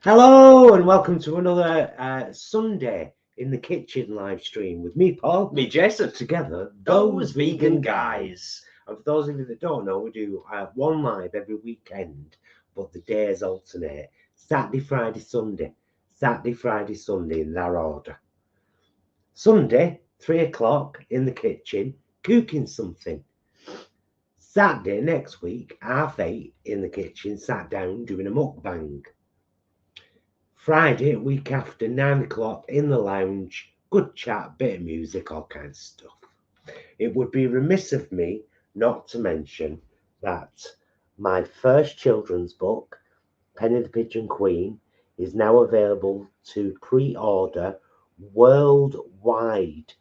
Hello and welcome to another Sunday in the Kitchen live stream with me, Paul. Me, Jason. Together, those vegan guys. And for those of you that don't know, we do one live every weekend, but the days alternate. Saturday, Friday, Sunday. Saturday, Friday, Sunday in that order. Sunday, 3 o'clock in the kitchen, cooking something. Saturday next week, 8:30 in the kitchen, sat down doing a mukbang. Friday, week after, 9 o'clock in the lounge, good chat, bit of music, all kinds of stuff. It would be remiss of me not to mention that my first children's book, Penny the Pigeon Queen, is now available to pre-order worldwide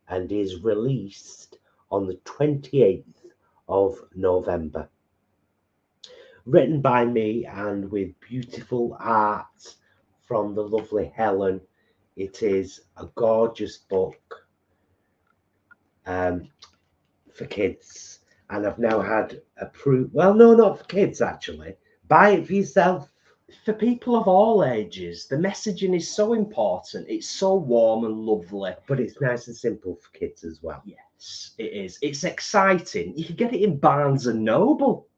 and is released on the 28th of November. Written by me and with beautiful art from the lovely Helen. It is a gorgeous book for kids, and I've now had approved. Well, no, not for kids actually. Buy it for yourself. For people of all ages, the messaging is so important. It's so warm and lovely. But it's nice and simple for kids as well. Yes, it is. It's exciting. You can get it in Barnes and Noble.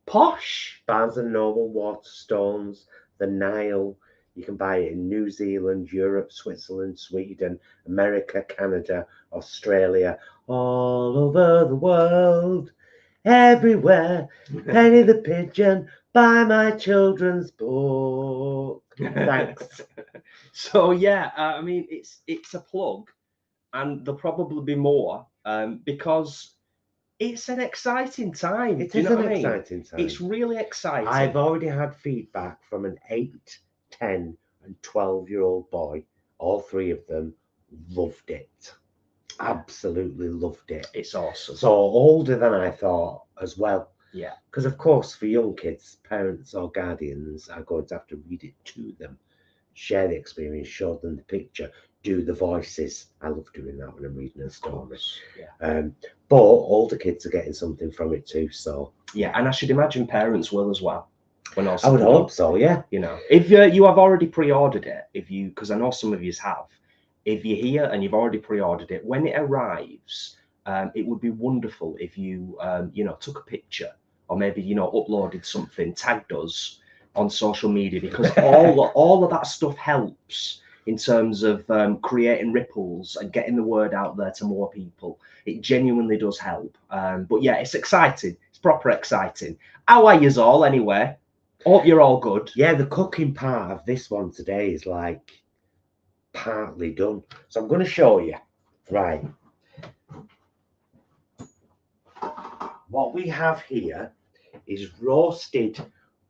Posh. Barnes and Noble, Waterstones, the Nile. You can buy it in New Zealand, Europe, Switzerland, Sweden, America, Canada, Australia, all over the world, everywhere. Penny the Pigeon, buy my children's book. Thanks. So yeah, I mean, it's a plug, and there'll probably be more because it's an exciting time. It is an exciting time. It's really exciting. I've already had feedback from an 8, 10 and 12-year-old boy. All three of them loved it. Absolutely loved it. It's awesome. So older than I thought as well. Yeah. Because of course for young kids, parents or guardians are going to have to read it to them, share the experience, show them the picture, do the voices. I love doing that when I'm reading a story. Yeah. But older kids are getting something from it too. So yeah, and I should imagine parents will as well. I would hope so, yeah. You know, if you have already pre-ordered it, because I know some of you have, if you're here and you've already pre-ordered it, when it arrives, it would be wonderful if you, took a picture or maybe, uploaded something, tagged us on social media, because all of that stuff helps in terms of creating ripples and getting the word out there to more people. It genuinely does help. But yeah, it's exciting. It's proper exciting. How are yous all anyway? Hope you're all good. Yeah, the cooking part of this one today is like partly done. So I'm going to show you. Right. What we have here is roasted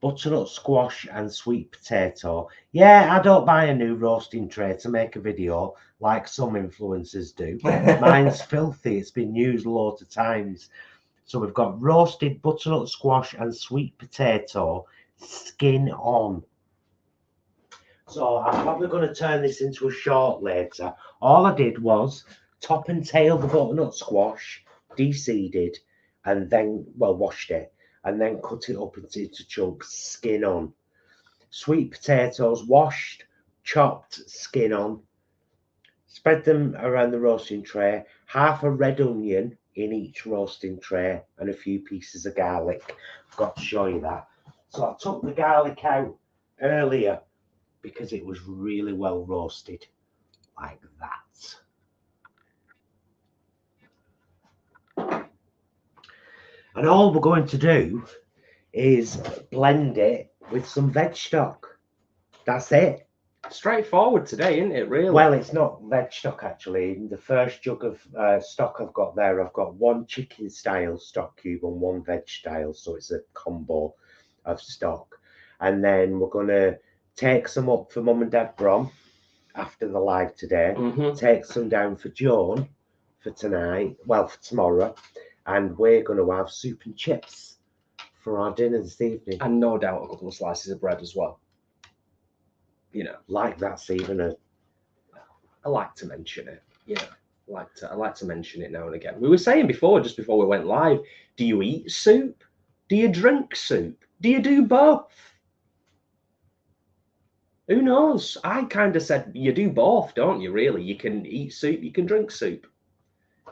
butternut squash and sweet potato. Yeah, I don't buy a new roasting tray to make a video like some influencers do. Mine's filthy. It's been used loads of times. So we've got roasted butternut squash and sweet potato, skin on. So I'm probably going to turn this into a short later. All I did was top and tail the butternut squash, de-seeded, and then, washed it, and then cut it up into chunks, skin on. Sweet potatoes, washed, chopped, skin on. Spread them around the roasting tray. Half a red onion in each roasting tray and a few pieces of garlic. I've got to show you that. So I took the garlic out earlier because it was really well roasted, like that. And all we're going to do is blend it with some veg stock. That's it. Straightforward today, isn't it, really? Well, it's not veg stock, actually. In the first jug of stock I've got there, I've got one chicken-style stock cube and one veg-style, so it's a combo of stock. And then we're going to take some up for Mum and Dad Brom after the live today. Take some down for Joan for tonight, for tomorrow. And we're going to have soup and chips for our dinner this evening. And no doubt a couple of slices of bread as well. Like that's even I like to mention it. I like to mention it now and again. We were saying just before we went live, do you eat soup? Do you drink soup? Do you do both? Who knows? I kind of said you do both, don't you, really? You can eat soup, you can drink soup.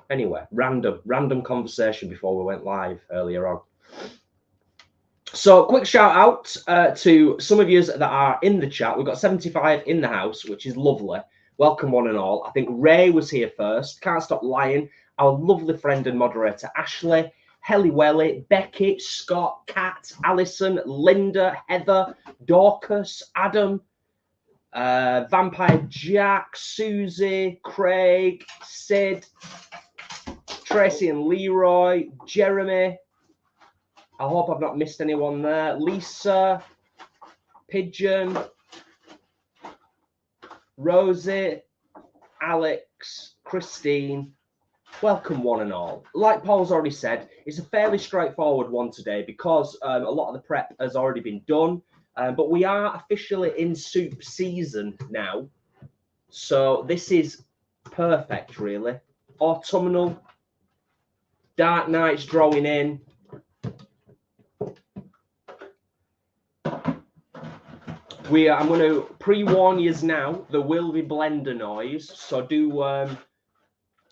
Anyway, random conversation before we went live earlier on. So quick shout out to some of you that are in the chat. We've got 75 in the house, which is lovely. Welcome one and all. I think Ray was here first. Can't Stop Lying. Our lovely friend and moderator, Ashley, Helly Welly, Becky, Scott, Kat, Alison, Linda, Heather, Dorcas, Adam, Vampire Jack, Susie, Craig, Sid, Tracy and Leroy, Jeremy. I hope I've not missed anyone there. Lisa, Pigeon, Rosie, Alex, Christine. Welcome one and all. Like Paul's already said, it's a fairly straightforward one today because a lot of the prep has already been done. But we are officially in soup season now. So this is perfect, really. Autumnal, dark nights drawing in. I'm going to pre-warn you now, there will be blender noise. So do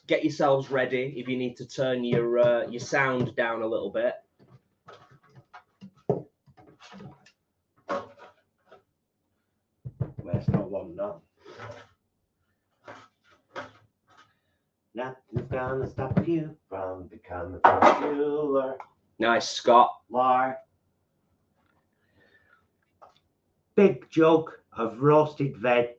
get yourselves ready if you need to turn your sound down a little bit. Where's not one now? Nothing's gonna stop you from becoming popular. Nice, Scott. Lar. Big jug of roasted veg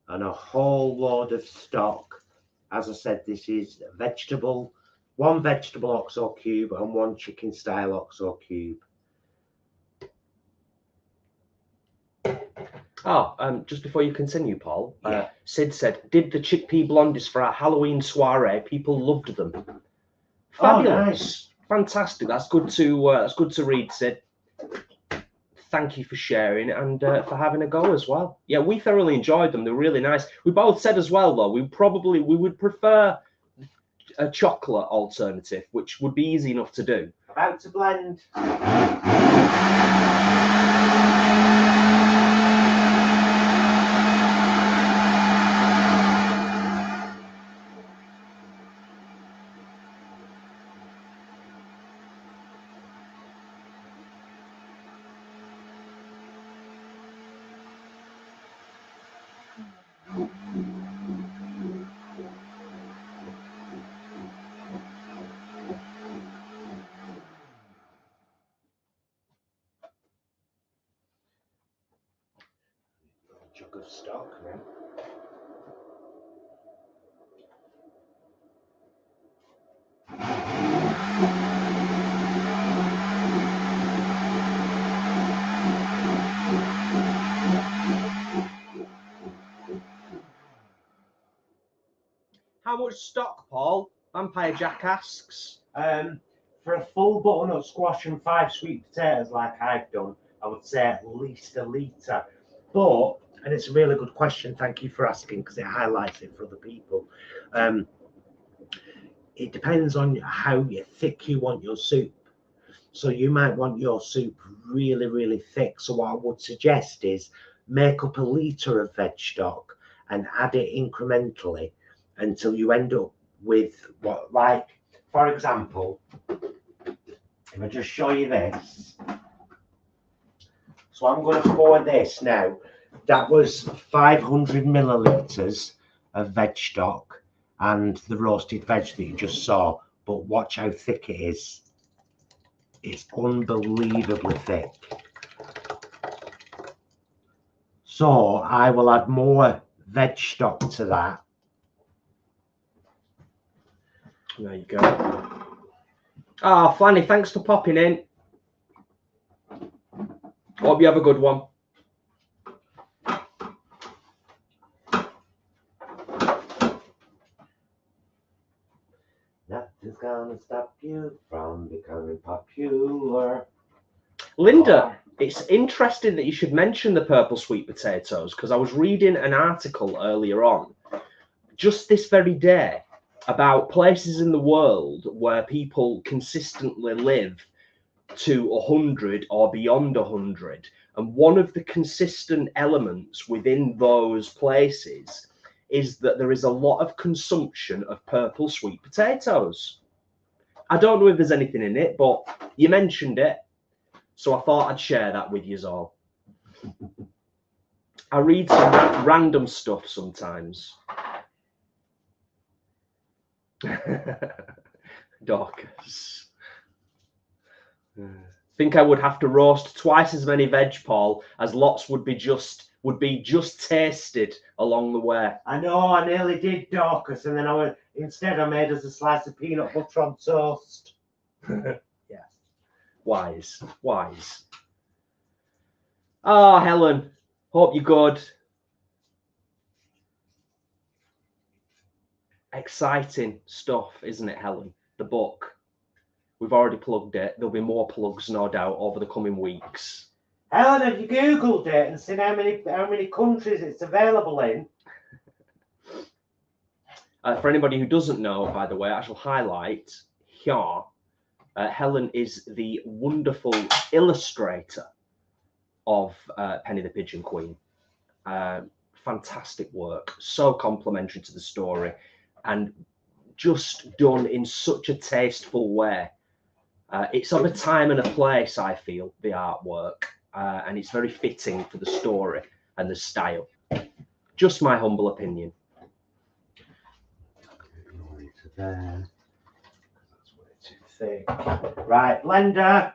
and a whole load of stock. As I said, this is vegetable, one vegetable oxo cube and one chicken style oxo cube. Oh, just before you continue, Paul, Sid said, did the chickpea blondies for our Halloween soiree. People loved them. Fabulous. Oh, nice. Fantastic. That's good to read, Sid. Thank you for sharing and for having a go as well. Yeah, we thoroughly enjoyed them. They're really nice. We both said as well, though, we would prefer a chocolate alternative, which would be easy enough to do. About to blend. Jug of stock now. How much stock, Paul? Vampire Jack asks. For a full butternut squash and 5 sweet potatoes like I've done, I would say at least a litre. But, and it's a really good question, thank you for asking because it highlights it for other people. It depends on how thick you want your soup. So you might want your soup really, really thick. So what I would suggest is make up a litre of veg stock and add it incrementally until you end up with what, like, for example, if I just show you this. So I'm going to pour this now. That was 500 millilitres of veg stock and the roasted veg that you just saw. But watch how thick it is. It's unbelievably thick. So I will add more veg stock to that. There you go. Ah, Flanny, thanks for popping in. Hope you have a good one. Nothing's gonna stop you from becoming popular. Linda, it's interesting that you should mention the purple sweet potatoes because I was reading an article earlier on, just this very day, about places in the world where people consistently live to 100 or beyond 100. And one of the consistent elements within those places is that there is a lot of consumption of purple sweet potatoes. I don't know if there's anything in it, but you mentioned it, so I thought I'd share that with you all. I read some random stuff sometimes. Dorcas. Think I would have to roast twice as many veg, Paul, as lots would be just tasted along the way. I know, I nearly did, Dorcas, and then instead I made us a slice of peanut butter on toast. Yes. Wise. Oh, Helen, hope you're good. Exciting stuff, isn't it, Helen? The book. We've already plugged it. There'll be more plugs, no doubt, over the coming weeks. Helen, have you Googled it and seen how many countries it's available in? For anybody who doesn't know, by the way, I shall highlight here, Helen is the wonderful illustrator of Penny the Pigeon Queen. Fantastic work, so complimentary to the story, and just done in such a tasteful way. It's of a time and a place, I feel, the artwork, and it's very fitting for the story and the style. Just my humble opinion. There. That's way too thick. Right, blender.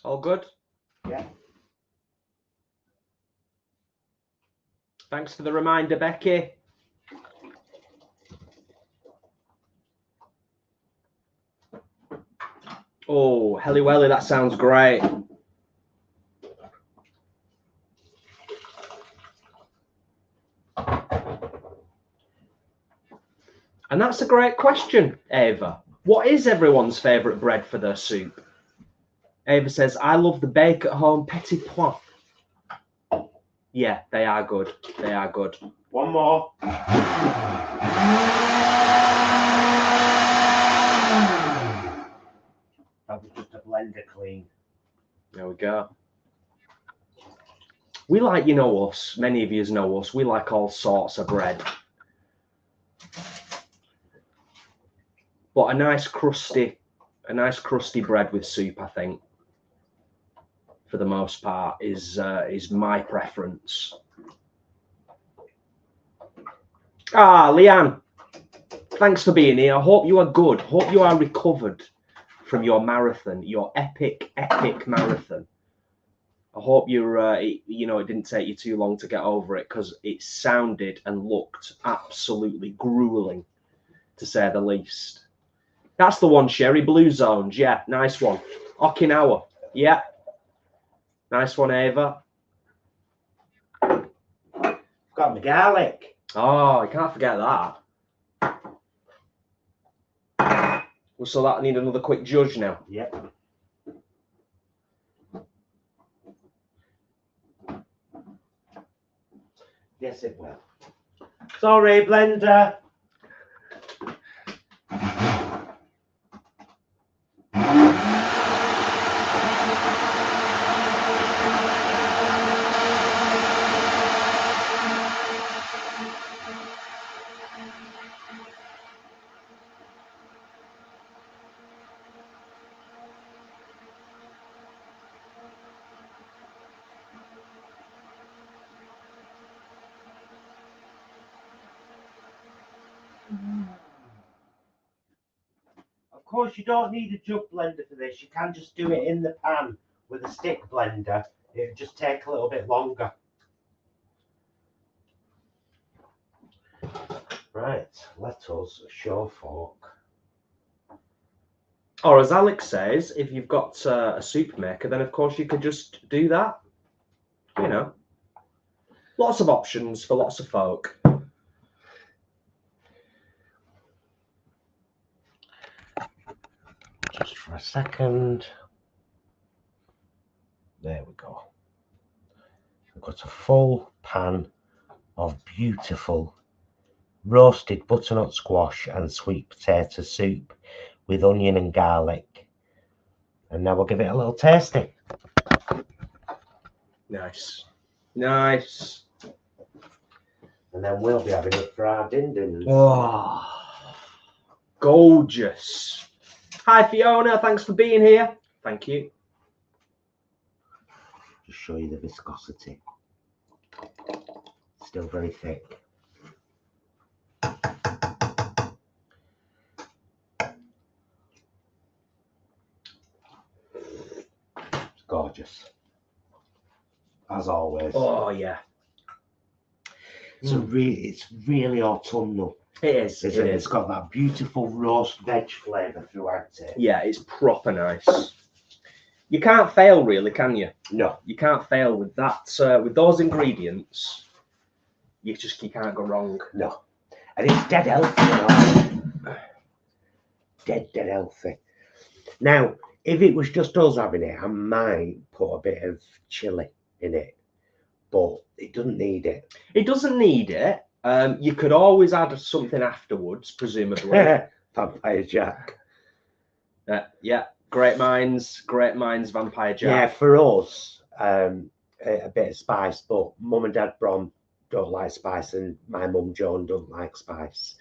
All good? Yeah. Thanks for the reminder, Becky. Oh, Helly Welly, that sounds great. And that's a great question, Ava. What is everyone's favourite bread for their soup? Ava says, I love the bake-at-home petit pois. Yeah, they are good. They are good. One more. That was just a blender clean. There we go. We like, you know us, many of you know us, we like all sorts of bread. But a nice crusty bread with soup, I think, for the most part, is my preference. Ah, Leanne, thanks for being here. I hope you are good. Hope you are recovered from your marathon, your epic marathon. I hope you're, you know, it didn't take you too long to get over it, because it sounded and looked absolutely grueling, to say the least. That's the one, Sherry. Blue Zones. Yeah, nice one. Okinawa. Yeah. Nice one, Ava. Got my garlic. Oh, you can't forget that. Well, so that need another quick judge now. Yep. Yes, it will. Sorry, blender. Of course, you don't need a jug blender for this. You can just do it in the pan with a stick blender. It'll just take a little bit longer. Right, let us show folk. Or as Alex says, if you've got a soup maker, then of course you could just do that. You know, lots of options for lots of folk. Just for a second. There we go. I've got a full pan of beautiful roasted butternut squash and sweet potato soup with onion and garlic. And now we'll give it a little tasty. Nice. Nice. And then we'll be having it for our din-dins. Oh, gorgeous. Hi Fiona, thanks for being here. Thank you. Just show you the viscosity. Still very thick. It's gorgeous. As always. Oh yeah. It's really autumnal. It is. Isn't it? It's got that beautiful roast veg flavour throughout it. Yeah, it's proper nice. You can't fail, really, can you? No, you can't fail with that. With those ingredients, you can't go wrong. No, and it's dead healthy. You know? Dead healthy. Now, if it was just us having it, I might put a bit of chilli in it, but it doesn't need it. It doesn't need it. You could always add something afterwards, presumably. Vampire Jack. Yeah, great minds, Vampire Jack. Yeah, for us, a bit of spice, but Mum and Dad Brom don't like spice, and my mum Joan don't like spice.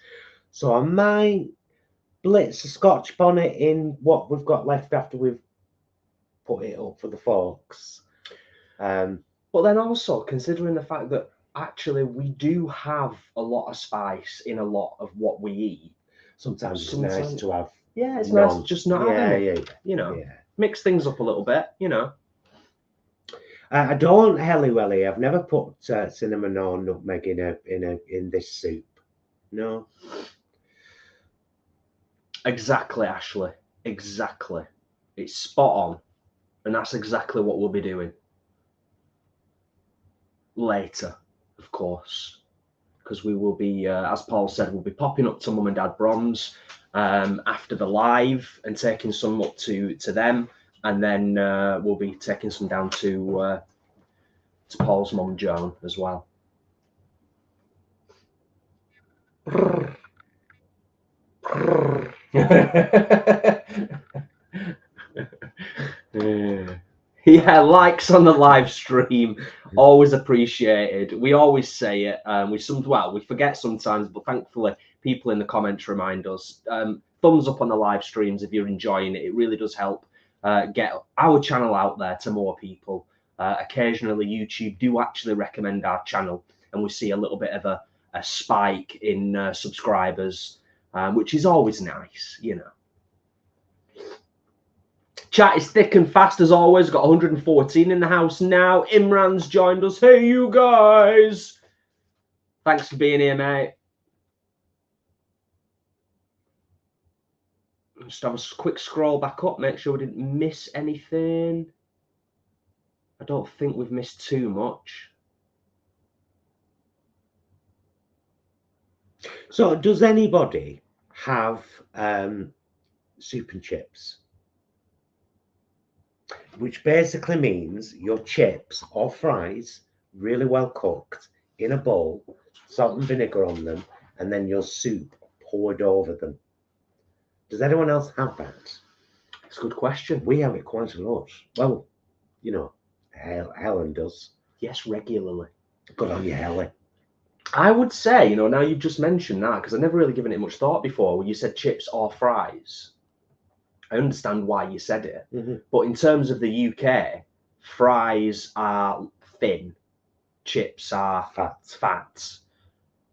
So I might blitz a Scotch bonnet in what we've got left after we've put it up for the folks. But then also considering the fact that actually we do have a lot of spice in a lot of what we eat. Sometimes it's nice to have. Yeah, it's nice just not having it. Yeah. You know, mix things up a little bit. You know. I don't helly welly. I've never put cinnamon or nutmeg in this soup. No. Exactly, Ashley. Exactly. It's spot on, and that's exactly what we'll be doing later, of course, because we will be, as Paul said, we'll be popping up to Mum and Dad Brom's after the live and taking some up to them, and then we'll be taking some down to Paul's mum Joan as well. Yeah, likes on the live stream, always appreciated. We always say it. We forget sometimes, but thankfully people in the comments remind us. Thumbs up on the live streams if you're enjoying it. It really does help get our channel out there to more people. Occasionally YouTube do actually recommend our channel, and we see a little bit of a spike in subscribers, which is always nice, you know. Chat is thick and fast as always. Got 114 in the house now. Imran's joined us. Hey, you guys. Thanks for being here, mate. Just have a quick scroll back up. Make sure we didn't miss anything. I don't think we've missed too much. So does anybody have soup and chips? Which basically means your chips or fries, really well cooked, in a bowl, salt and vinegar on them, and then your soup poured over them. Does anyone else have that? It's a good question. We have it quite a lot. Well, you know, Helen does. Yes, regularly. Good on you, Helen. I would say, you know, now you've just mentioned that, because I've never really given it much thought before, when you said chips or fries. I understand why you said it, but in terms of the UK, fries are thin, chips are fat.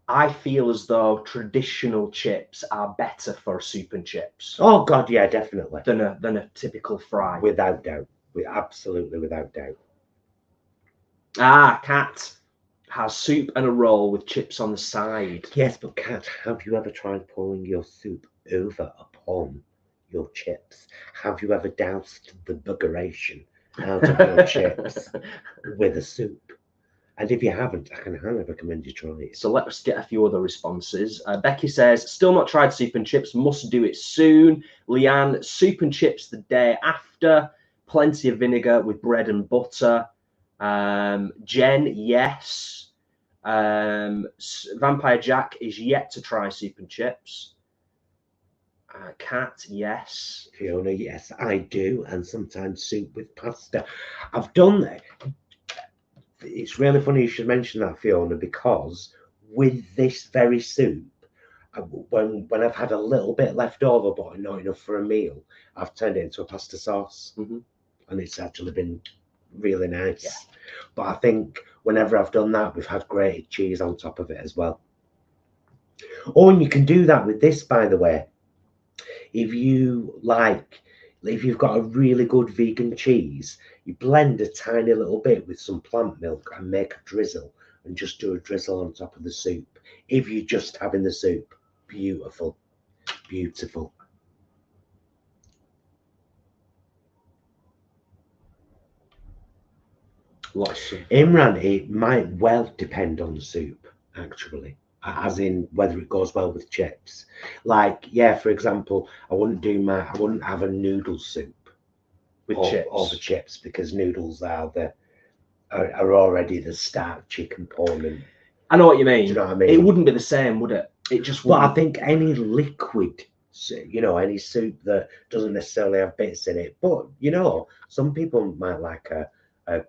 I feel as though traditional chips are better for soup and chips. Oh God, yeah, definitely. Than a typical fry. Without doubt, absolutely without doubt. Ah, Cat. has soup and a roll with chips on the side. Yes, but Kat, have you ever tried pouring your soup over upon your chips? Have you ever doused the buggeration out of your chips with a soup? And if you haven't, I can highly recommend you try it. So let's get a few other responses. Becky says, still not tried soup and chips, must do it soon. Leanne, soup and chips the day after. Plenty of vinegar with bread and butter. Jen, yes. Vampire Jack is yet to try soup and chips. Kat, yes. Fiona, yes, I do. And sometimes soup with pasta. I've done that. It's really funny you should mention that, Fiona, because with this very soup, when I've had a little bit left over but not enough for a meal, I've turned it into a pasta sauce, and it's actually been really nice. Yeah. But I think whenever I've done that, we've had grated cheese on top of it as well. Oh, and you can do that with this, by the way. If you've got a really good vegan cheese, you blend a tiny little bit with some plant milk and make a drizzle, and just do a drizzle on top of the soup. If you're just having the soup, beautiful, beautiful. Imran, it might well depend on the soup, actually, as in whether it goes well with chips. Like, yeah, for example, I wouldn't have a noodle soup with chips over chips, because noodles are already the starchy component. I know what you mean. Do you know what I mean? It wouldn't be the same, would it? It just wouldn't. But I think any liquid, any soup that doesn't necessarily have bits in it, but some people might like a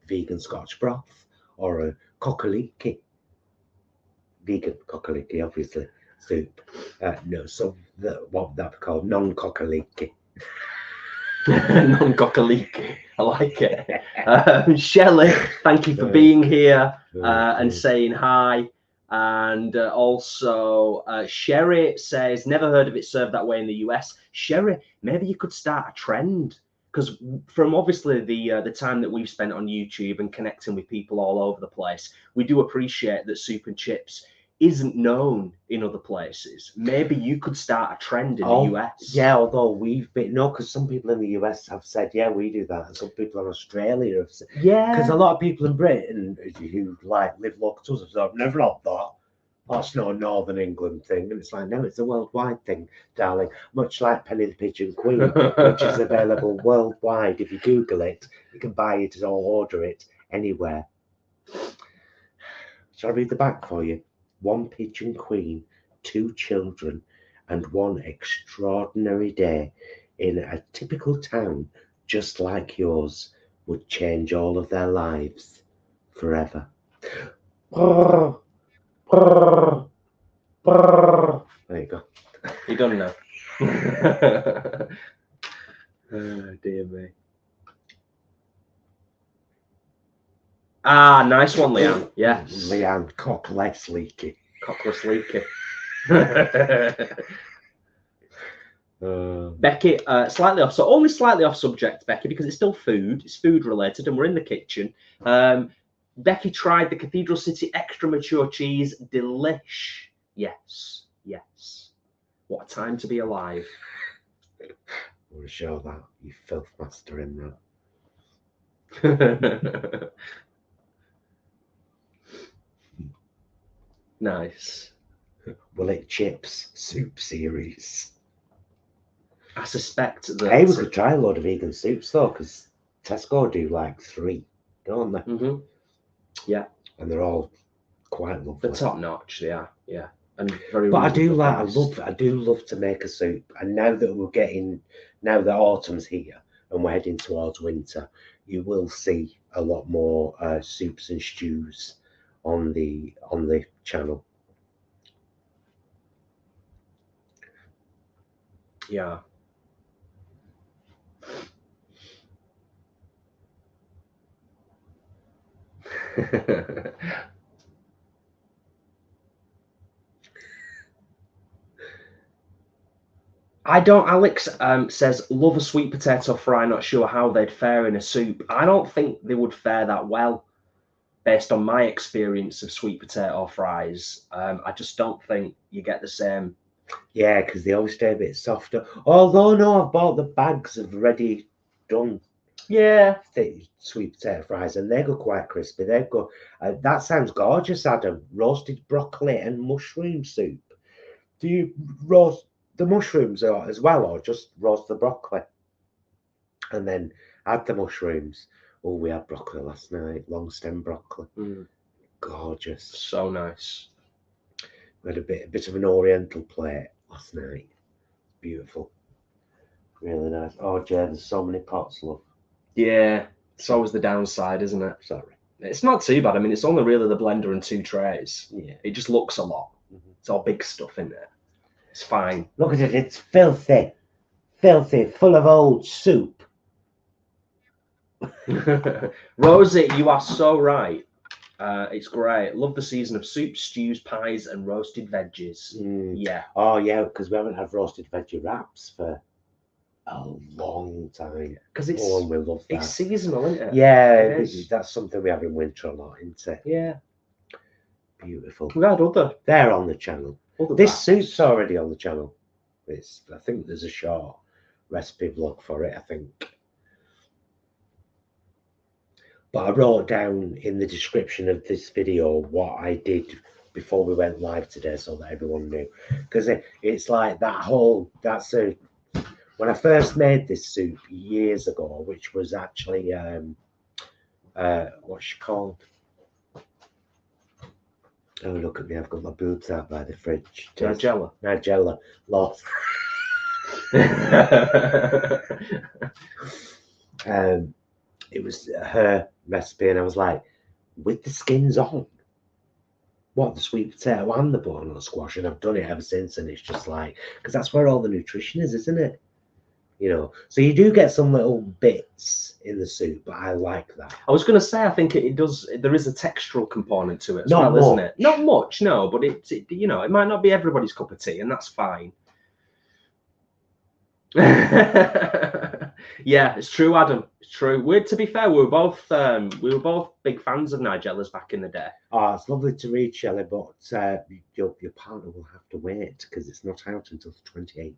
vegan Scotch broth or a coccoliki. Vegan coccoliki, obviously, soup. What that called non-coccoliki. Non-coccoliki. I like it. Shelley, thank you for being here and saying hi. And also, Sherry says, never heard of it served that way in the US. Sherry, maybe you could start a trend, because from obviously the time that we've spent on YouTube and connecting with people all over the place, we do appreciate that soup and chips isn't known in other places. Maybe you could start a trend in the US. Yeah, although because some people in the US have said, yeah, we do that, and some people in Australia have said, yeah, because a lot of people in Britain who live local to us have said, I've never had that. That's not a Northern England thing. And it's like, no, it's a worldwide thing, darling. Much like Penny the Pigeon Queen, which is available worldwide. If you Google it, you can buy it or order it anywhere. Shall I read the back for you? One pigeon queen, 2 children, and one extraordinary day in a typical town just like yours would change all of their lives forever. There you go. You done now. Oh, dear me. Ah, nice one, Leanne. Yes. Leanne, cockless leaky. Cockless leaky. Becky, only slightly off subject, Becky, because it's still food. It's food related, and we're in the kitchen. Becky tried the Cathedral City extra mature cheese. Delish. Yes. Yes. What a time to be alive. I want to show that, you filth master, Imran. Nice. Will it chips soup series? I suspect that. Hey, we could try a load of vegan soups though, because Tesco do like 3, don't they? Yeah. And they're all quite lovely. They're top notch, yeah. And very. But I do love to make a soup. And now that autumn's here and we're heading towards winter, you will see a lot more soups and stews on the channel. Yeah. Alex says, love a sweet potato fry, not sure how they'd fare in a soup. I don't think they would fare that well. based on my experience of sweet potato fries, I just don't think you get the same. Yeah, because they always stay a bit softer. Although, no, I've bought the bags of ready done thick sweet potato fries, and they go quite crispy. They go. That sounds gorgeous, Adam. Roasted broccoli and mushroom soup. Do you roast the mushrooms as well, or just roast the broccoli and then add the mushrooms? Oh, we had broccoli last night, long stem broccoli. Gorgeous. So nice. We had a bit of an oriental plate last night. Beautiful. Really nice. Oh, Jay, there's so many pots, love. Yeah, it's always the downside, isn't it? Sorry. It's not too bad. I mean, it's only really the blender and 2 trays. Yeah. It just looks a lot. It's all big stuff in there. It's fine. Look at it. It's filthy. Filthy. Full of old soup. Rosie, you are so right. It's great. Love the season of soups, stews, pies, and roasted veggies. Yeah. Oh, yeah, because we haven't had roasted veggie wraps for a long time. Because it's and we love that. It's seasonal, isn't it? Yeah, that's something we have in winter a lot, isn't it? Yeah. Beautiful. We had other. They're on the channel. This wraps. soup's already on the channel. I think there's a short recipe vlog for it, I think. But I wrote down in the description of this video what I did before we went live today so that everyone knew. Because it's like when I first made this soup years ago, which was actually, what's she called? Oh, look at me, I've got my boobs out by the fridge. Nigella. Lost. It was her recipe, and I was like, with the skins on, what, the sweet potato and the butternut squash, and I've done it ever since, and it's just like, because that's where all the nutrition is, isn't it? You know, so you do get some little bits in the soup, but I like that. I was going to say, I think it does. There is a textural component to it as well, isn't it? Not much, no, but it you know, it might not be everybody's cup of tea, and that's fine. Yeah, it's true, Adam. It's true. To be fair, we were both big fans of Nigella's back in the day. Oh, it's lovely to read, Shelley, but your partner will have to wait because it's not out until the 28th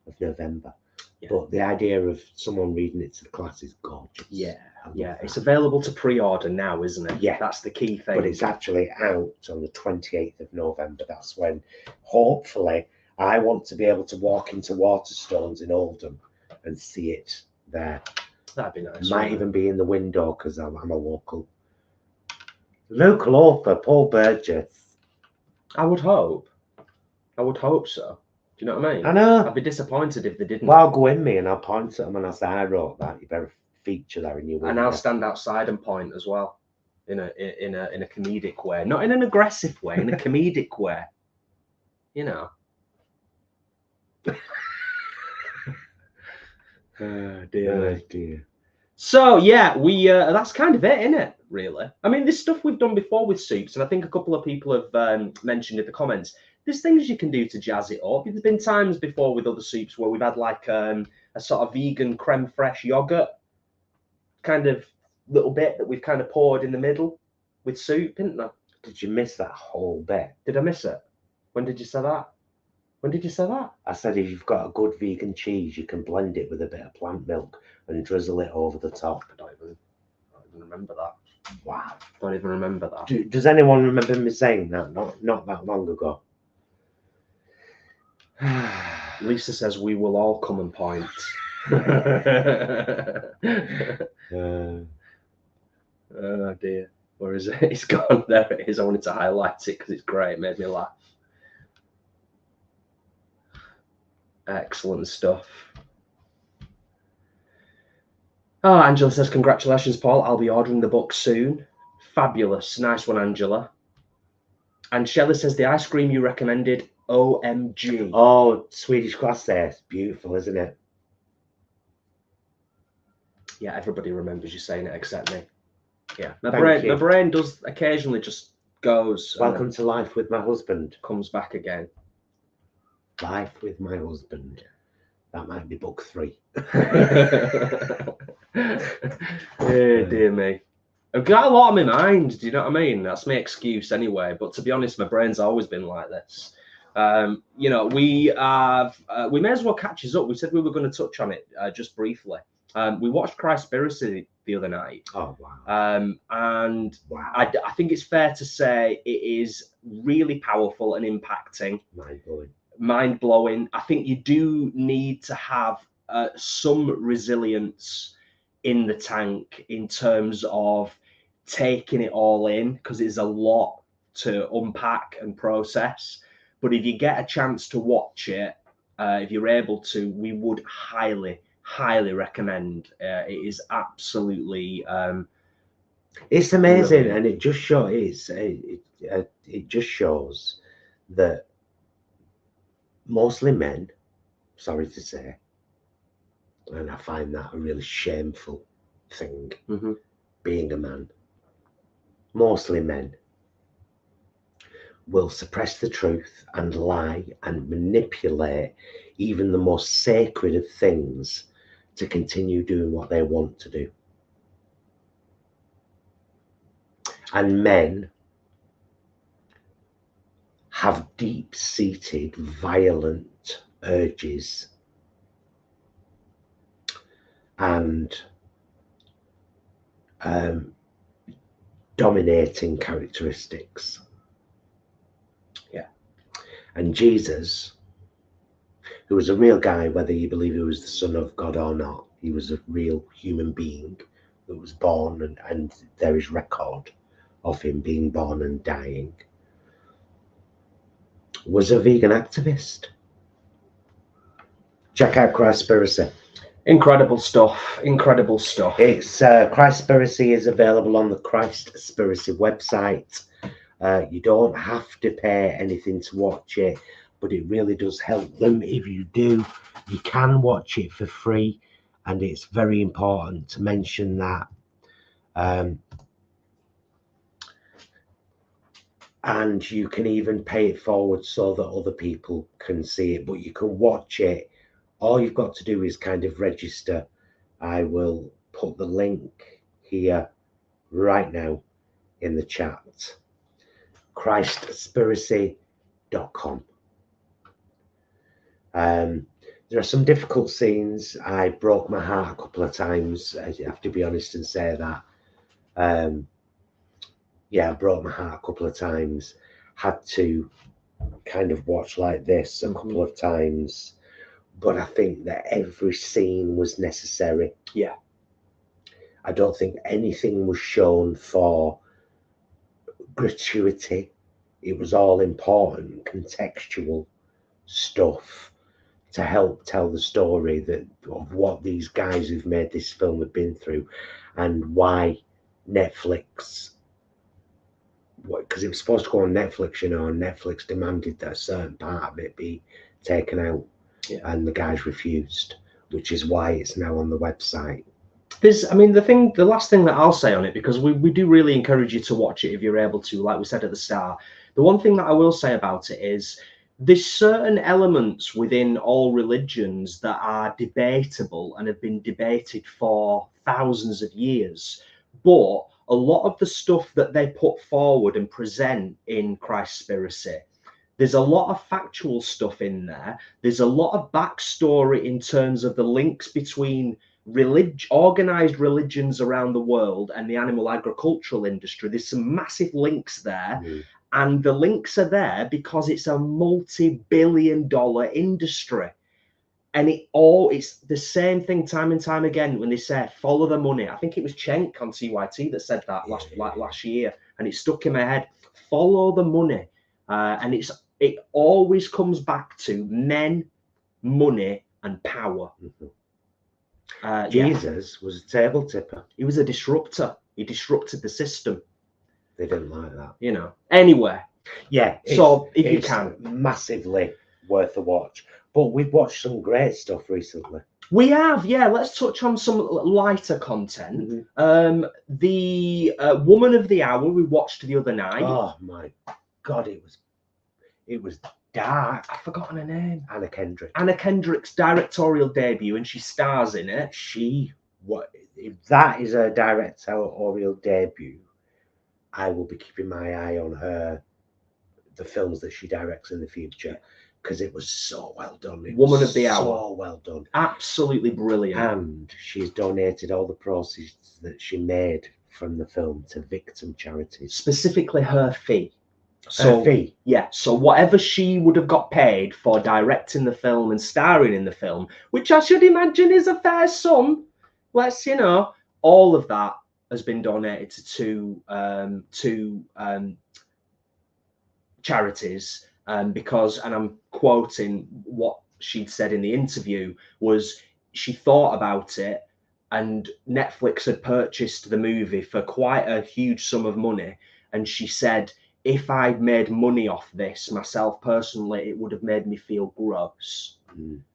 of November. Yeah. But the idea of someone reading it to the class is gorgeous. Yeah, yeah. It's available to pre-order now, isn't it? Yeah. That's the key thing. But it's actually out on the 28th of November. That's when, hopefully, I want to be able to walk into Waterstones in Oldham and see it there. That'd be nice. Might even be in the window because I'm a local author, Paul Burgess. I would hope so. Do you know what I mean? I know. I'd be disappointed if they didn't. Well, I'll go in me and I'll point at them and I'll say, I wrote that. You better feature that in your window. And I'll stand outside and point as well, in a comedic way, not in an aggressive way, in a comedic way. You know. Oh dear. So yeah, we that's kind of it, isn't it? Really. I mean, there's stuff we've done before with soups, and I think a couple of people have mentioned in the comments. There's things you can do to jazz it up. There's been times before with other soups where we've had like a sort of vegan creme fraiche yogurt kind of little bit that we've kind of poured in the middle with soup, isn't there? Did you miss that whole bit? Did I miss it? When did you say that? When did you say that? I said if you've got a good vegan cheese, you can blend it with a bit of plant milk and drizzle it over the top. I don't even remember that. Wow. Don't even remember that. Does anyone remember me saying that? Not that long ago. Lisa says we will all come and point. Oh dear. Where is it? It's gone. There it is. I wanted to highlight it because it's great. It made me laugh. Excellent stuff. Oh, Angela says, congratulations, Paul. I'll be ordering the book soon. Fabulous. Nice one, Angela. And Shelley says, the ice cream you recommended, OMG. Oh, Swedish glass there. It's beautiful, isn't it? Yeah, everybody remembers you saying it except me. Yeah, my brain does occasionally just goes. Welcome to Life with My Husband. Comes back again. Life with My Husband. That might be book 3. Oh, dear me. I've got a lot on my mind. Do you know what I mean? That's my excuse anyway. But to be honest, my brain's always been like this. You know, we may as well catch us up. We said we were going to touch on it just briefly. We watched Christspiracy the other night. Oh, wow. And Wow. I think it's fair to say it is really powerful and impacting. Mind-blowing. Mind-blowing. I think you do need to have some resilience in the tank in terms of taking it all in, because it's a lot to unpack and process. But if you get a chance to watch it, if you're able to, we would highly recommend. It is absolutely it's amazing, brilliant. and it just shows it just shows that mostly men, sorry to say, and I find that a really shameful thing, being a man, mostly men will suppress the truth and lie and manipulate even the most sacred of things to continue doing what they want to do. And men have deep-seated violent urges and dominating characteristics. Yeah. And Jesus, who was a real guy, whether you believe he was the Son of God or not, he was a real human being that was born, and there is record of him being born and dying, was a vegan activist. Check out Christspiracy. Incredible stuff. Incredible stuff. It's Christspiracy is available on the Christspiracy website. You don't have to pay anything to watch it, but it really does help them if you do. You can watch it for free, and it's very important to mention that. And you can even pay it forward so that other people can see it, but you can watch it. All you've got to do is kind of register. I will put the link here right now in the chat. Christspiracy.com. There are some difficult scenes. I broke my heart a couple of times. I have to be honest and say that. Yeah, I broke my heart a couple of times. Had to kind of watch like this a couple of times. But I think that every scene was necessary. Yeah. I don't think anything was shown for gratuity. It was all important, contextual stuff to help tell the story of what these guys who've made this film have been through, and why Netflix, because it was supposed to go on Netflix, you know, and Netflix demanded that a certain part of it be taken out. Yeah. And the guys refused, which is why it's now on the website. The last thing that I'll say on it, because we do really encourage you to watch it if you're able to, like we said at the start. The one thing that I will say about it is there's certain elements within all religions that are debatable and have been debated for thousands of years. But a lot of the stuff that they put forward and present in Christspiracy, there's a lot of factual stuff in there. There's a lot of backstory in terms of the links between organized religions around the world and the animal agricultural industry. There's some massive links there. And the links are there because it's a multi-billion-dollar industry. And it's the same thing time and time again when they say follow the money. I think it was Cenk on TYT that said that last year, and it stuck in my head. Follow the money. And it always comes back to men, money, and power. Jesus was a table tipper. He was a disruptor. He disrupted the system. They didn't like that, you know. Anyway, yeah. So if you can, massively worth a watch. But we've watched some great stuff recently. We have, yeah. Let's touch on some lighter content. The Woman of the Hour we watched the other night. Oh my God, it was dark. I've forgotten her name. Anna Kendrick. Anna Kendrick's directorial debut, and she stars in it. She if that is her directorial debut, I will be keeping my eye on the films that she directs in the future, because it was so well done. Woman of the so Hour. well done. Absolutely brilliant. And she's donated all the proceeds that she made from the film to victim charities. Specifically her fee. So, her fee. Yeah, so whatever she would have got paid for directing the film and starring in the film, which I should imagine is a fair sum, let's, all of that has been donated to charities, because, and I'm quoting what she'd said in the interview, was she thought about it, and Netflix had purchased the movie for quite a huge sum of money, and she said, if I'd made money off this myself personally, it would have made me feel gross.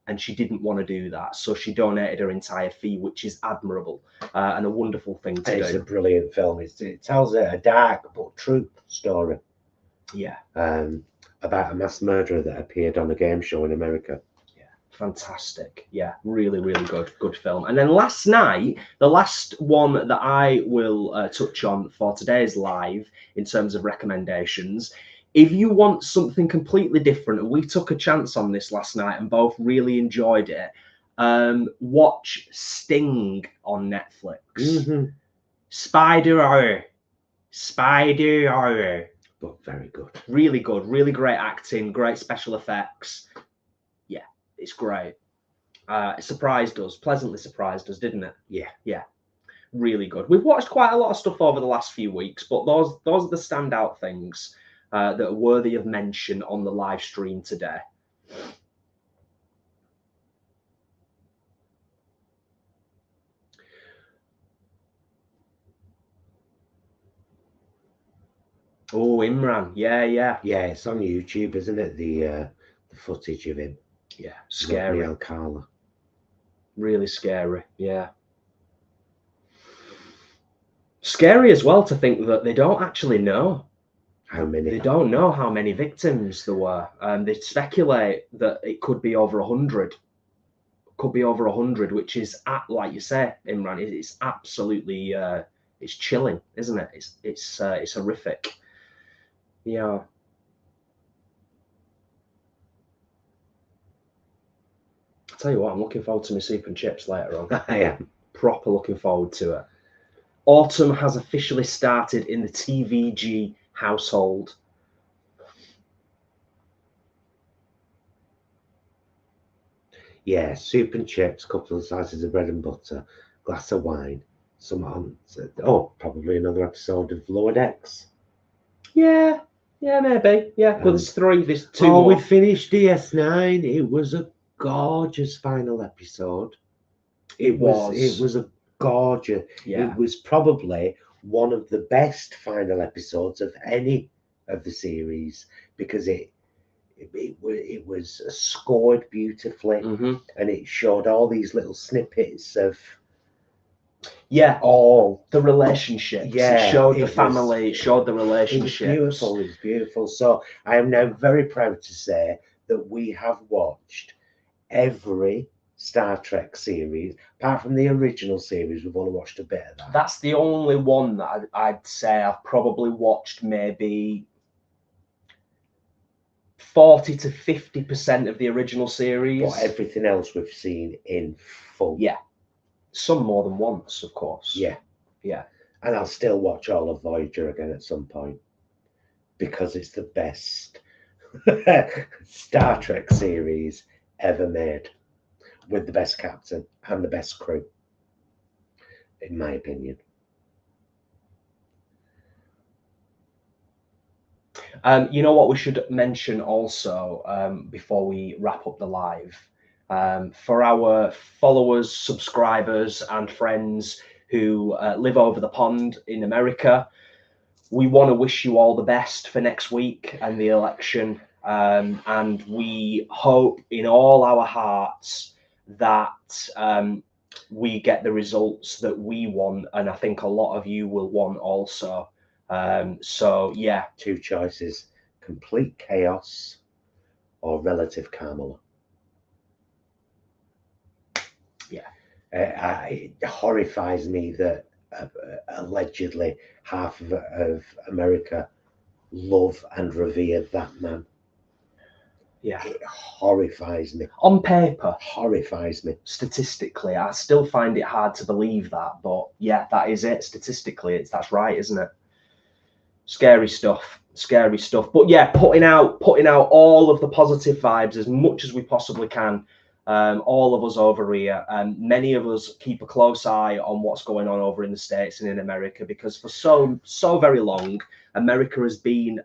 And she didn't want to do that, so she donated her entire fee, which is admirable, and a wonderful thing to do. It's a brilliant film. It tells a dark but true story. Yeah. About a mass murderer that appeared on a game show in America. Yeah, fantastic. Yeah, really, really good film. And then last night, the last one that I will touch on for today's live in terms of recommendations, if you want something completely different, and we took a chance on this last night and both really enjoyed it, watch Sting on Netflix. Spider horror. But very good. Really good. Really great acting, great special effects. Yeah, it's great. It surprised us, pleasantly surprised us, didn't it? Yeah. Really good. We've watched quite a lot of stuff over the last few weeks, but those are the standout things that are worthy of mention on the live stream today. Oh, Imran. Yeah. Yeah, it's on YouTube, isn't it? The footage of him. Yeah, scary. Alcala. Really scary. Yeah. Scary as well to think that they don't actually know how many. They don't know how many victims there were. They speculate that it could be over 100. Could be over 100, which is, like you say, Imran, it's absolutely it's chilling, isn't it? It's horrific. Yeah. I'll tell you what, I'm looking forward to my soup and chips later on. I am. Proper looking forward to it. Autumn has officially started in the TVG household. Yeah, soup and chips, couple of slices of bread and butter, glass of wine, probably another episode of Lower Decks. Yeah, maybe. Yeah, well, there's 3, there's 2 more. we finished DS9. It was a gorgeous final episode. It was a gorgeous. Yeah. It was probably one of the best final episodes of any of the series, because it was scored beautifully, and it showed all these little snippets of all the relationships. Yeah, it showed the family, it showed the relationships. It was beautiful. So I am now very proud to say that we have watched every Star Trek series, apart from the original series. We've only watched a bit of that. That's the only one that I'd say I've probably watched maybe 40 to 50% of the original series. But everything else we've seen in full. Yeah. Some more than once, of course. Yeah. And I'll still watch all of Voyager again at some point, because it's the best Star Trek series ever made, with the best captain and the best crew, in my opinion. You know what we should mention also, before we wrap up the live, for our followers, subscribers and friends who live over the pond in America, we want to wish you all the best for next week and the election, and we hope in all our hearts that we get the results that we want, and I think a lot of you will want also. So yeah, 2 choices: complete chaos or relative Kamala. Yeah. It horrifies me that allegedly half of America love and revere that man. Yeah. It horrifies me. On paper, Horrifies me. Statistically, I still find it hard to believe that, but yeah, that is it. Statistically, that's right, isn't it? Scary stuff. Scary stuff. But yeah, putting out all of the positive vibes as much as we possibly can. All of us over here, and many of us keep a close eye on what's going on over in the States and in America, because for so very long, America has been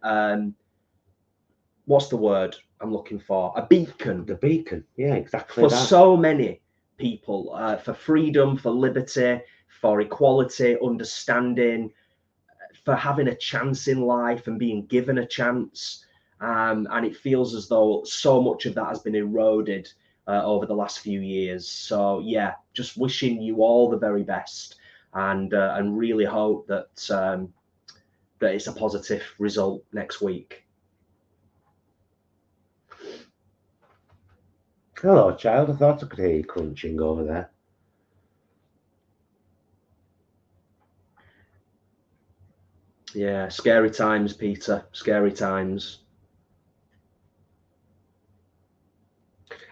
what's the word I'm looking for? A beacon. The beacon. Yeah, exactly. For that. so many people, for freedom, for liberty, for equality, understanding, for having a chance in life and being given a chance. And it feels as though so much of that has been eroded over the last few years. So yeah, just wishing you all the very best, and really hope that that it's a positive result next week. Hello, child. I thought I could hear you crunching over there. Yeah, scary times, Peter. Scary times.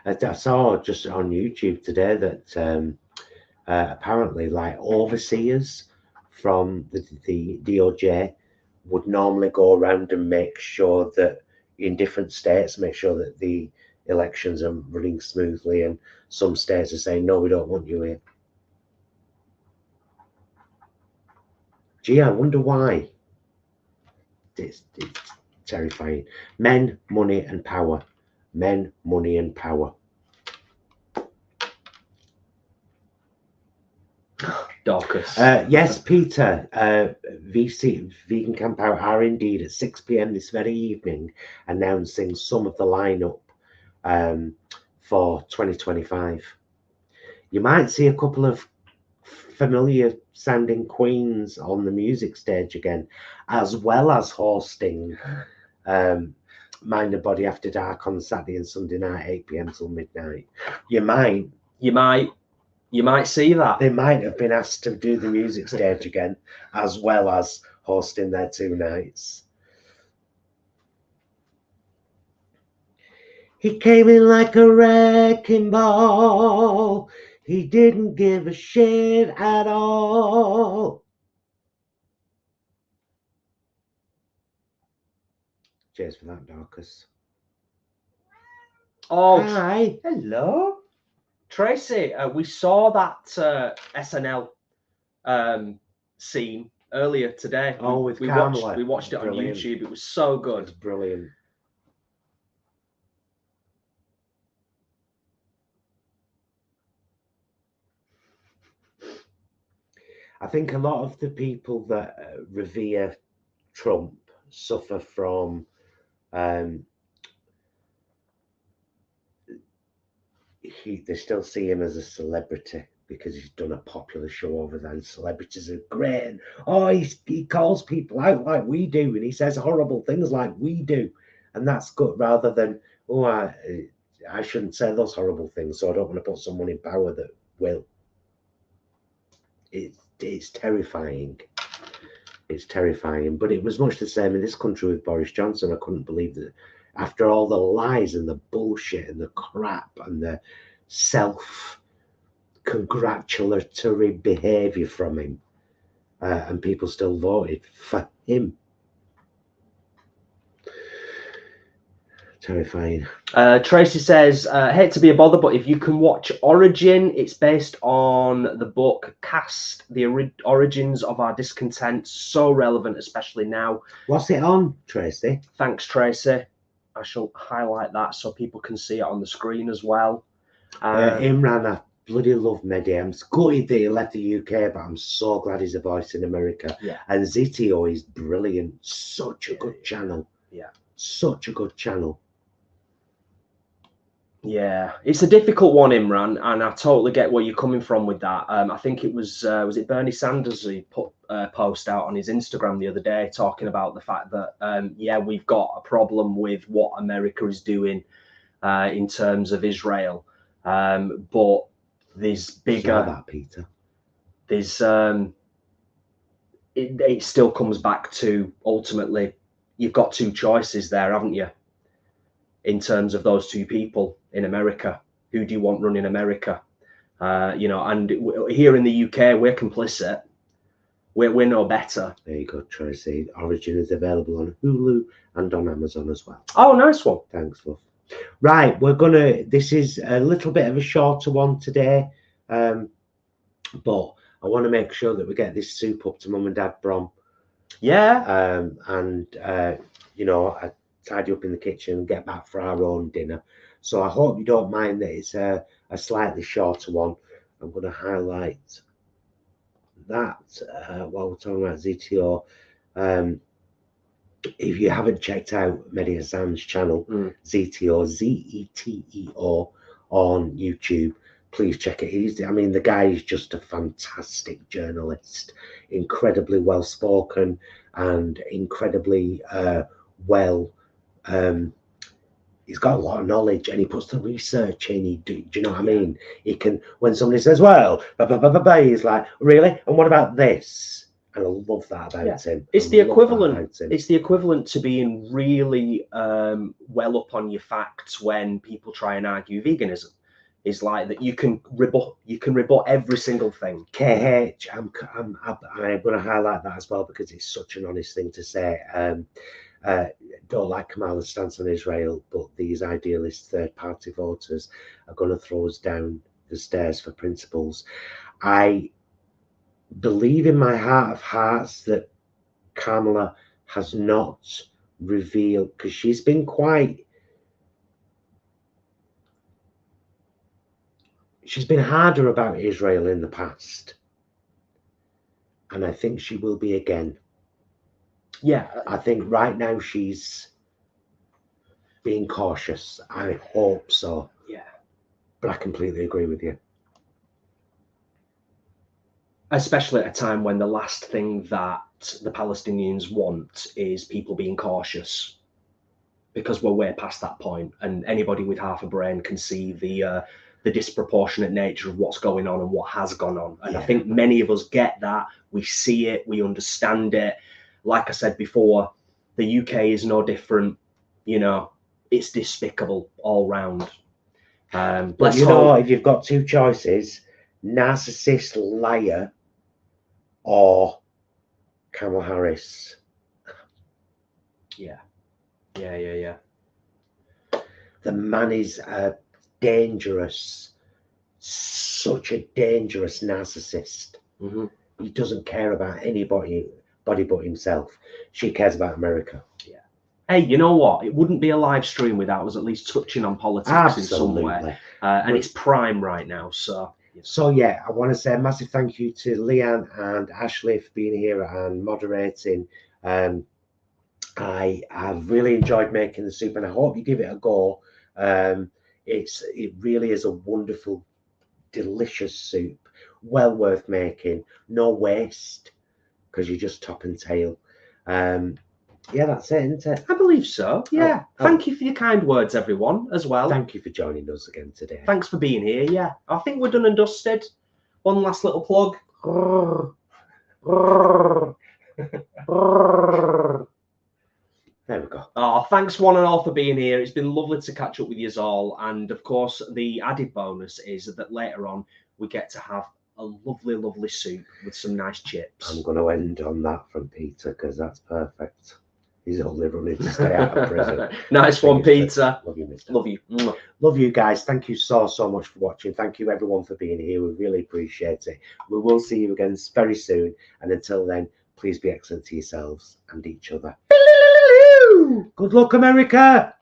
I saw just on YouTube today that apparently, like, overseers from the DOJ would normally go around and make sure that in different states, make sure that the elections are running smoothly, and some states are saying, no, we don't want you here. Gee, I wonder why. It's terrifying. Men, money, and power. Men, money, and power. Dorcas. Yes, Peter. VC Vegan Camp Out are indeed at 6 p.m. this very evening, announcing some of the lineup for 2025. You might see a couple of familiar sounding queens on the music stage again, as well as hosting Mind and Body After Dark on Saturday and Sunday night, 8 p.m. till midnight. You might see that. They might have been asked to do the music stage again, as well as hosting their 2 nights. He came in like a wrecking ball. He didn't give a shit at all. Cheers for that, Dorcas. Oh, hi. Hello. Tracy, we saw that SNL scene earlier today. Oh, with we Carmela. watched it Brilliant. on YouTube. It was so good. It's brilliant. I think a lot of the people that revere Trump suffer from they still see him as a celebrity because he's done a popular show over there, and celebrities are great. And, oh, he calls people out like we do, and he says horrible things like we do, and that's good, rather than, oh, I shouldn't say those horrible things, so I don't want to put someone in power that will. It's terrifying. It's terrifying. But it was much the same in this country with Boris Johnson. I couldn't believe that after all the lies and the bullshit and the crap and the self-congratulatory behaviour from him, and people still voted for him. Terrifying. Tracy says, hate to be a bother, but if you can watch Origin, it's based on the book Cast, the Origins of Our Discontent. So relevant, especially now. What's it on, Tracy? Thanks, Tracy. I shall highlight that so people can see it on the screen as well. Imran, I bloody love Mehdi. I'm gutted that he left the UK, but I'm so glad he's a voice in America. Yeah. And Zitio is brilliant. Such a good channel. Yeah. Such a good channel. Yeah, it's a difficult one, Imran, and I totally get where you're coming from with that. I think it was it Bernie Sanders who put a post out on his Instagram the other day talking about the fact that, yeah, we've got a problem with what America is doing in terms of Israel. But there's It's bigger. like that, Peter. There's it still comes back to ultimately you've got two choices there, haven't you? In terms of those two people in America, who do you want running America? You know, and here in the UK, we're complicit. We're no better. There you go, Tracy. Origin is available on Hulu and on Amazon as well. Oh, nice one. Thanks, love. Right, this is a little bit of a shorter one today, but I want to make sure that we get this soup up to Mum and Dad Brom. Yeah. You know, I tidy up in the kitchen and get back for our own dinner. So I hope you don't mind that it's a slightly shorter one. I'm going to highlight that while we're talking about ZTO. If you haven't checked out Mehdi Hassan's channel, ZTO, ZETEO on YouTube, please check it. I mean, the guy is just a fantastic journalist, incredibly well spoken and incredibly well. He's got a lot of knowledge and he puts the research in. Do you know what I mean? He can, when somebody says, well, he's like, really? And what about this? And I love that about him. It's the equivalent. It's the equivalent to being really well up on your facts when people try and argue veganism. Is like that you can rebut every single thing. KH, I'm going to highlight that as well because it's such an honest thing to say. Don't like Kamala's stance on Israel, but these idealist third-party voters are going to throw us down the stairs for principles. I believe in my heart of hearts that Kamala has not revealed, because she's been harder about Israel in the past, and I think she will be again. Yeah, I think right now she's being cautious. I hope so. Yeah, but I completely agree with you. Especially at a time when the last thing that the Palestinians want is people being cautious, because we're way past that point, and anybody with half a brain can see the disproportionate nature of what's going on and what has gone on. And I think many of us get that. We see it, we understand it. Like I said before, the UK is no different. You know, it's despicable all round. But you know, if you've got two choices, narcissist, liar, or Kamala Harris. Yeah. The man is dangerous, such a dangerous narcissist. He doesn't care about anybody but himself. She cares about America. Yeah. Hey, you know what? It wouldn't be a live stream without us at least touching on politics in some way. And it's prime right now. So yeah, I want to say a massive thank you to Leanne and Ashley for being here and moderating. I have really enjoyed making the soup, and I hope you give it a go. It really is a wonderful, delicious soup, well worth making, no waste, because you just top and tail. Yeah, that's it, isn't it? I believe so. Yeah. Thank you for your kind words, everyone, as well. Thank you for joining us again today. Thanks for being here. Yeah, I think we're done and dusted. One last little plug. There we go. Oh, thanks one and all for being here. It's been lovely to catch up with you all. And of course, the added bonus is that later on we get to have a lovely, lovely soup with some nice chips. I'm going to end on that from Peter because that's perfect. He's only running to stay out of prison. Nice one, Peter. Love you, mister. Love you. Love you guys. Thank you so much for watching. Thank you everyone for being here. We really appreciate it. We will see you again very soon. And until then, please be excellent to yourselves and each other. Good luck, America.